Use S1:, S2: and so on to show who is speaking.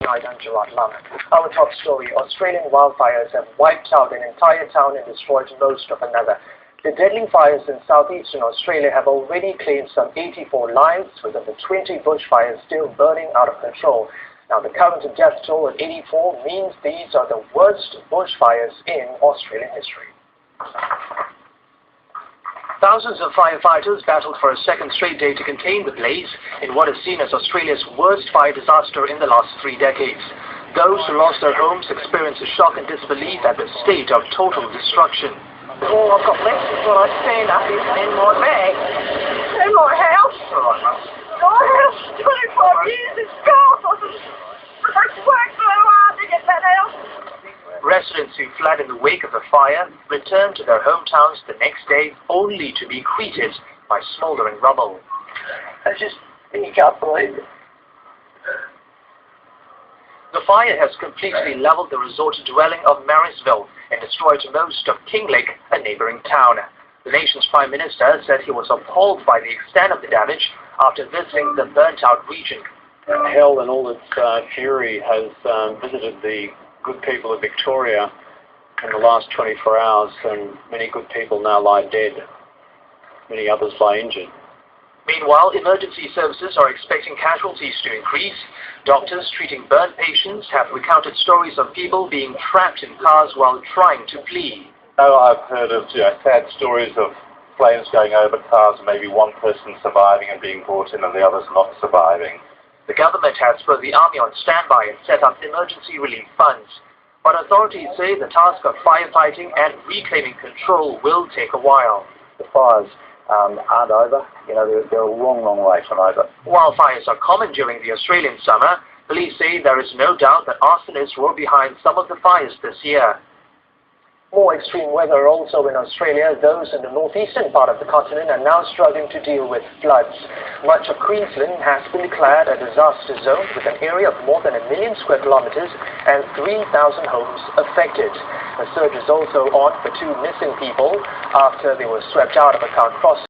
S1: Night, I'm Gerard Lam. Our top story: Australian wildfires have wiped out an entire town and destroyed most of another. The deadly fires in southeastern Australia have already claimed some 84 lives, with over 20 bushfires still burning out of control. Now, the current death toll at 84 means these are the worst bushfires in Australian history. Thousands of firefighters battled for a second straight day to contain the blaze in what is seen as Australia's worst fire disaster in the last 3 decades. Those who lost their homes experienced a shock and disbelief at the state of total destruction.
S2: All I've got left is what I stand up in my bag. In my house. My house, 25 years, it's gone. I've worked so hard to get that house.
S1: Residents who fled in the wake of the fire returned to their hometowns the next day, only to be greeted by smouldering rubble.
S2: You can't believe it.
S1: The fire has completely leveled the resort dwelling of Marysville and destroyed most of Kinglake, a neighboring town. The nation's Prime Minister said he was appalled by the extent of the damage after visiting the burnt-out region.
S3: Hell in all its fury has visited the good people of Victoria in the last 24 hours, and many good people now lie dead. Many others lie injured.
S1: Meanwhile, emergency services are expecting casualties to increase. Doctors treating burn patients have recounted stories of people being trapped in cars while trying to flee.
S3: I've heard of sad stories of flames going over cars and maybe one person surviving and being brought in and the others not surviving.
S1: The government has put the army on standby and set up emergency relief funds. But authorities say the task of firefighting and reclaiming control will take a while.
S3: The fires aren't over. They're a long, long way from over.
S1: Wildfires are common during the Australian summer. Police say there is no doubt that arsonists were behind some of the fires this year. More extreme weather also in Australia. Those in the northeastern part of the continent are now struggling to deal with floods. Much of Queensland has been declared a disaster zone with an area of more than 1 million square kilometres and 3,000 homes affected. A search is also on for 2 missing people after they were swept out of a car crossing.